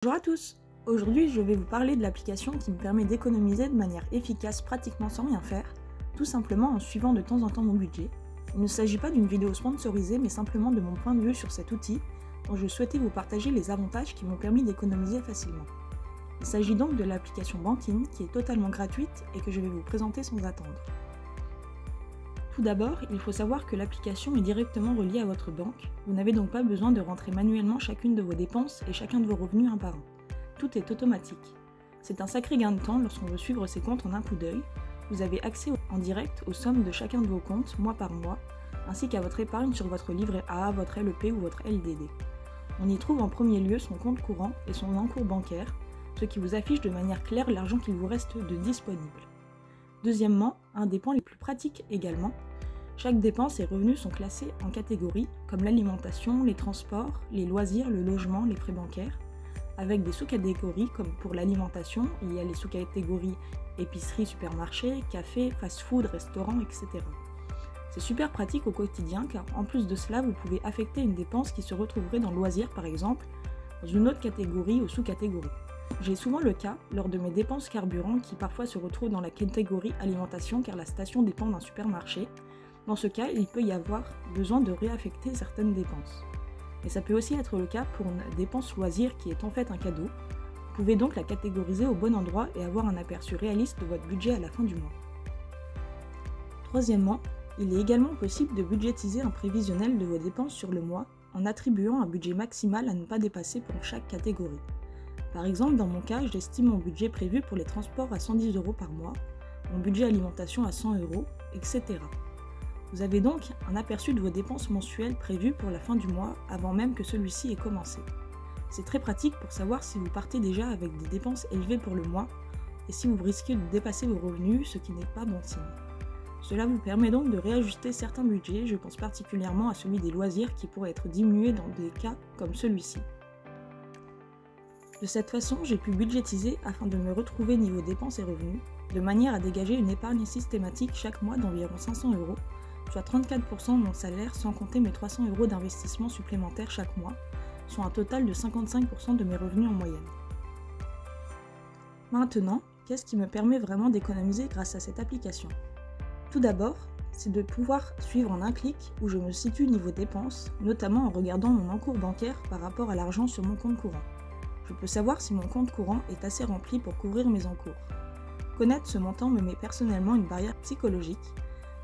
Bonjour à tous! Aujourd'hui, je vais vous parler de l'application qui me permet d'économiser de manière efficace pratiquement sans rien faire, tout simplement en suivant de temps en temps mon budget. Il ne s'agit pas d'une vidéo sponsorisée, mais simplement de mon point de vue sur cet outil, dont je souhaitais vous partager les avantages qui m'ont permis d'économiser facilement. Il s'agit donc de l'application Bankin, qui est totalement gratuite et que je vais vous présenter sans attendre. Tout d'abord, il faut savoir que l'application est directement reliée à votre banque, vous n'avez donc pas besoin de rentrer manuellement chacune de vos dépenses et chacun de vos revenus un par un. Tout est automatique. C'est un sacré gain de temps lorsqu'on veut suivre ses comptes en un coup d'œil. Vous avez accès en direct aux sommes de chacun de vos comptes, mois par mois, ainsi qu'à votre épargne sur votre livret A, votre LEP ou votre LDD. On y trouve en premier lieu son compte courant et son encours bancaire, ce qui vous affiche de manière claire l'argent qu'il vous reste de disponible. Deuxièmement, un des points les plus pratiques également, chaque dépense et revenus sont classés en catégories, comme l'alimentation, les transports, les loisirs, le logement, les frais bancaires, avec des sous-catégories comme pour l'alimentation, il y a les sous-catégories épicerie, supermarché, café, fast-food, restaurant, etc. C'est super pratique au quotidien car en plus de cela, vous pouvez affecter une dépense qui se retrouverait dans loisirs par exemple, dans une autre catégorie ou sous-catégorie. J'ai souvent le cas lors de mes dépenses carburant qui parfois se retrouvent dans la catégorie alimentation car la station dépend d'un supermarché. Dans ce cas, il peut y avoir besoin de réaffecter certaines dépenses. Mais ça peut aussi être le cas pour une dépense loisir qui est en fait un cadeau. Vous pouvez donc la catégoriser au bon endroit et avoir un aperçu réaliste de votre budget à la fin du mois. Troisièmement, il est également possible de budgétiser un prévisionnel de vos dépenses sur le mois en attribuant un budget maximal à ne pas dépasser pour chaque catégorie. Par exemple, dans mon cas, j'estime mon budget prévu pour les transports à 110 € par mois, mon budget alimentation à 100 €, etc. Vous avez donc un aperçu de vos dépenses mensuelles prévues pour la fin du mois avant même que celui-ci ait commencé. C'est très pratique pour savoir si vous partez déjà avec des dépenses élevées pour le mois et si vous risquez de dépasser vos revenus, ce qui n'est pas bon signe. Cela vous permet donc de réajuster certains budgets, je pense particulièrement à celui des loisirs qui pourrait être diminué dans des cas comme celui-ci. De cette façon, j'ai pu budgétiser afin de me retrouver niveau dépenses et revenus, de manière à dégager une épargne systématique chaque mois d'environ 500 €, soit 34% de mon salaire sans compter mes 300 € d'investissement supplémentaires chaque mois, soit un total de 55% de mes revenus en moyenne. Maintenant, qu'est-ce qui me permet vraiment d'économiser grâce à cette application? Tout d'abord, c'est de pouvoir suivre en un clic où je me situe niveau dépenses, notamment en regardant mon encours bancaire par rapport à l'argent sur mon compte courant. Je peux savoir si mon compte courant est assez rempli pour couvrir mes encours. Connaître ce montant me met personnellement une barrière psychologique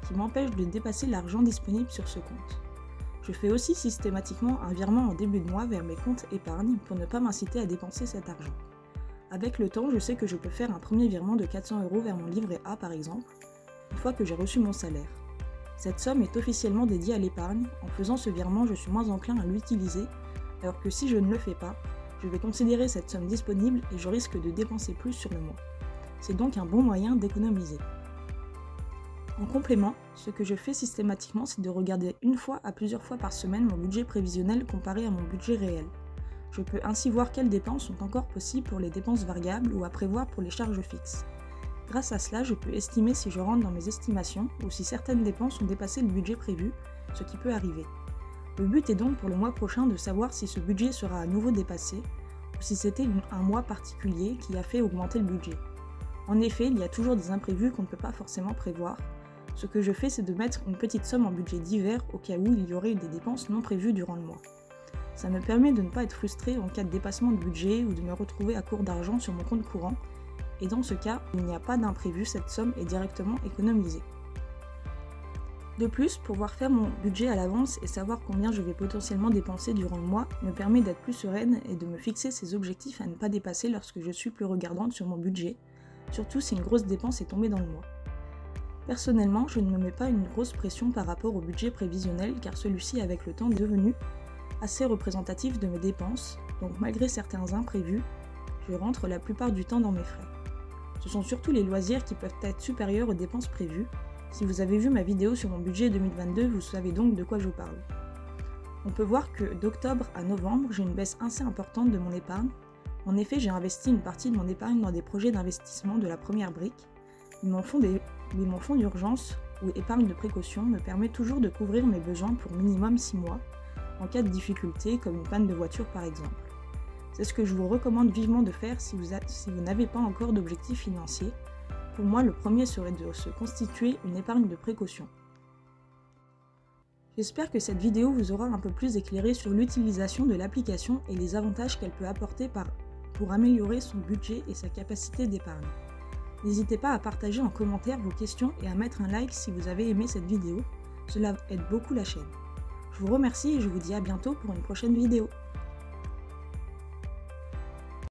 qui m'empêche de dépasser l'argent disponible sur ce compte. Je fais aussi systématiquement un virement en début de mois vers mes comptes épargne pour ne pas m'inciter à dépenser cet argent. Avec le temps, je sais que je peux faire un premier virement de 400 € vers mon livret A par exemple, une fois que j'ai reçu mon salaire. Cette somme est officiellement dédiée à l'épargne, en faisant ce virement je suis moins enclin à l'utiliser, alors que si je ne le fais pas, je vais considérer cette somme disponible et je risque de dépenser plus sur le mois. C'est donc un bon moyen d'économiser. En complément, ce que je fais systématiquement, c'est de regarder une fois à plusieurs fois par semaine mon budget prévisionnel comparé à mon budget réel. Je peux ainsi voir quelles dépenses sont encore possibles pour les dépenses variables ou à prévoir pour les charges fixes. Grâce à cela, je peux estimer si je rentre dans mes estimations ou si certaines dépenses ont dépassé le budget prévu, ce qui peut arriver. Le but est donc pour le mois prochain de savoir si ce budget sera à nouveau dépassé ou si c'était un mois particulier qui a fait augmenter le budget. En effet, il y a toujours des imprévus qu'on ne peut pas forcément prévoir. Ce que je fais, c'est de mettre une petite somme en budget divers au cas où il y aurait des dépenses non prévues durant le mois. Ça me permet de ne pas être frustré en cas de dépassement de budget ou de me retrouver à court d'argent sur mon compte courant, et dans ce cas, il n'y a pas d'imprévu, cette somme est directement économisée. De plus, pouvoir faire mon budget à l'avance et savoir combien je vais potentiellement dépenser durant le mois me permet d'être plus sereine et de me fixer ces objectifs à ne pas dépasser lorsque je suis plus regardante sur mon budget, surtout si une grosse dépense est tombée dans le mois. Personnellement, je ne me mets pas une grosse pression par rapport au budget prévisionnel car celui-ci avec le temps est devenu assez représentatif de mes dépenses, donc malgré certains imprévus, je rentre la plupart du temps dans mes frais. Ce sont surtout les loisirs qui peuvent être supérieurs aux dépenses prévues. Si vous avez vu ma vidéo sur mon budget 2022, vous savez donc de quoi je parle. On peut voir que d'octobre à novembre, j'ai une baisse assez importante de mon épargne. En effet, j'ai investi une partie de mon épargne dans des projets d'investissement de la première brique. Mon fonds d'urgence ou épargne de précaution me permet toujours de couvrir mes besoins pour minimum 6 mois, en cas de difficulté comme une panne de voiture par exemple. C'est ce que je vous recommande vivement de faire si vous n'avez pas encore d'objectif financier. Pour moi, le premier serait de se constituer une épargne de précaution. J'espère que cette vidéo vous aura un peu plus éclairé sur l'utilisation de l'application et les avantages qu'elle peut apporter pour améliorer son budget et sa capacité d'épargne. N'hésitez pas à partager en commentaire vos questions et à mettre un like si vous avez aimé cette vidéo, cela aide beaucoup la chaîne. Je vous remercie et je vous dis à bientôt pour une prochaine vidéo.